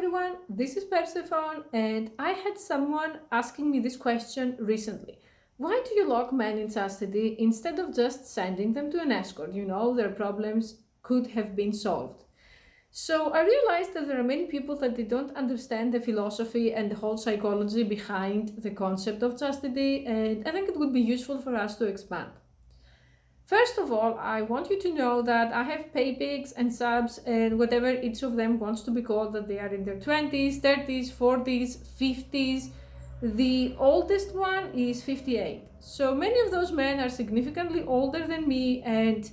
everyone, this is Persephone, and I had someone asking me this question recently. Why do you lock men in chastity instead of just sending them to an escort? Their problems could have been solved. So I realized that there are many people that they don't understand the philosophy and the whole psychology behind the concept of chastity, and I think it would be useful for us to expand. First of all, I want you to know that I have pay pigs and subs and whatever each of them wants to be called, that they are in their 20s, 30s, 40s, 50s. The oldest one is 58. So many of those men are significantly older than me, and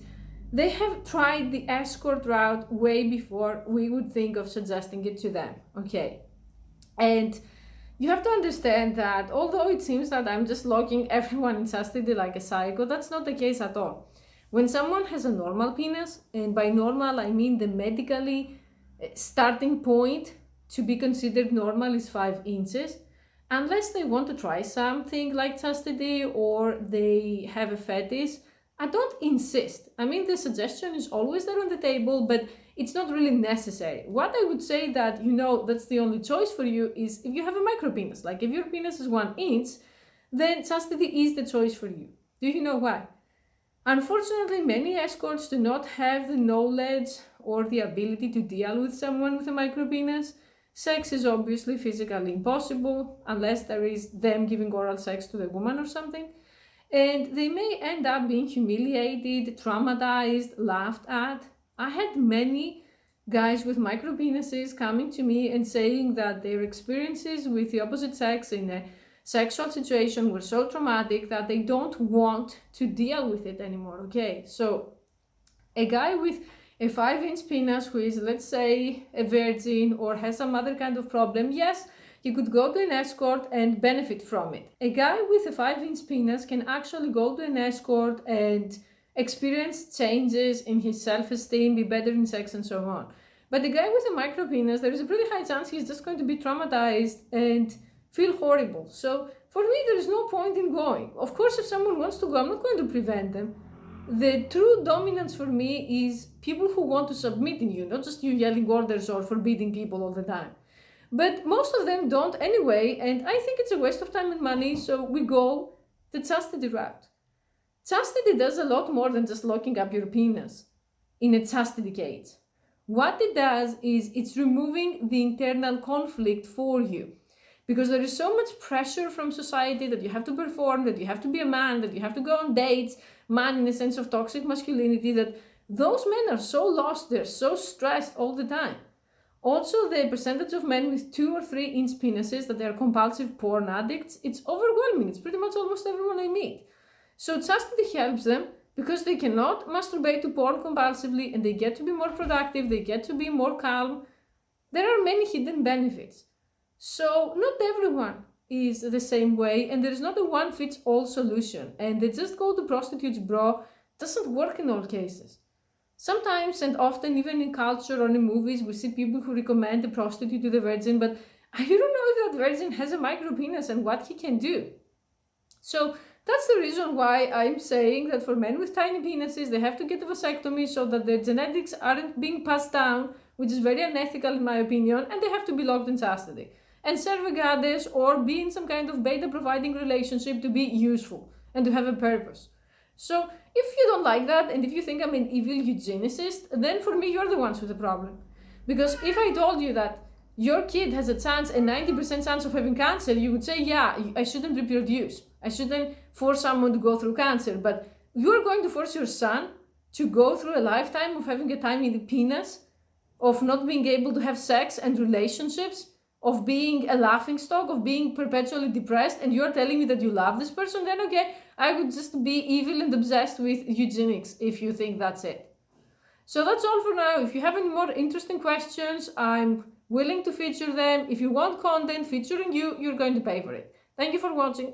they have tried the escort route way before we would think of suggesting it to them. Okay. And you have to understand that although it seems that I'm just locking everyone in chastity like a psycho, that's not the case at all. When someone has a normal penis, and by normal I mean the medically starting point to be considered normal is 5 inches, unless they want to try something like chastity or they have a fetish, I don't insist. I mean, the suggestion is always there on the table, but it's not really necessary. What I would say that, that's the only choice for you is if you have a micro penis. Like if your penis is 1 inch, then chastity is the choice for you. Do you know why? Unfortunately, many escorts do not have the knowledge or the ability to deal with someone with a micro penis. Sex is obviously physically impossible unless there is them giving oral sex to the woman or something. And they may end up being humiliated, traumatized, laughed at. I had many guys with micro penises coming to me and saying that their experiences with the opposite sex in a sexual situation were so traumatic that they don't want to deal with it anymore. Okay, so a guy with a 5-inch penis who is, let's say, a virgin or has some other kind of problem, yes, he could go to an escort and benefit from it. A guy with a 5-inch penis can actually go to an escort and experience changes in his self-esteem, be better in sex, and so on. But the guy with a micro penis, there is a pretty high chance he's just going to be traumatized and feel horrible. So for me, there is no point in going. Of course, if someone wants to go, I'm not going to prevent them. The true dominance for me is people who want to submit in you, not just you yelling orders or forbidding people all the time. But most of them don't anyway, and I think it's a waste of time and money, so we go the chastity route. Chastity does a lot more than just locking up your penis in a chastity cage. What it does is it's removing the internal conflict for you. Because there is so much pressure from society that you have to perform, that you have to be a man, that you have to go on dates, man in a sense of toxic masculinity, that those men are so lost, they're so stressed all the time. Also, the percentage of men with 2 or 3 inch penises that they are compulsive porn addicts, it's overwhelming. It's pretty much almost everyone I meet. So chastity helps them because they cannot masturbate to porn compulsively and they get to be more productive, they get to be more calm. There are many hidden benefits. So not everyone is the same way, and there is not a one-fits-all solution. And the just go to prostitutes bro doesn't work in all cases. Sometimes and often, even in culture or in movies, we see people who recommend a prostitute to the virgin, but I don't know if that virgin has a micro penis and what he can do. So that's the reason why I'm saying that for men with tiny penises, they have to get a vasectomy so that their genetics aren't being passed down, which is very unethical in my opinion, and they have to be locked in chastity. And serve a goddess or be in some kind of beta providing relationship to be useful and to have a purpose. So if you don't like that, and if you think I'm an evil eugenicist, then for me, you're the ones with the problem. Because if I told you that your kid has a 90% chance of having cancer, you would say, yeah, I shouldn't reproduce. I shouldn't force someone to go through cancer. But you're going to force your son to go through a lifetime of having a tiny penis, of not being able to have sex and relationships, of being a laughingstock, of being perpetually depressed, and you're telling me that you love this person, then okay, I would just be evil and obsessed with eugenics if you think that's it. So that's all for now. If you have any more interesting questions, I'm willing to feature them. If you want content featuring you, you're going to pay for it. Thank you for watching.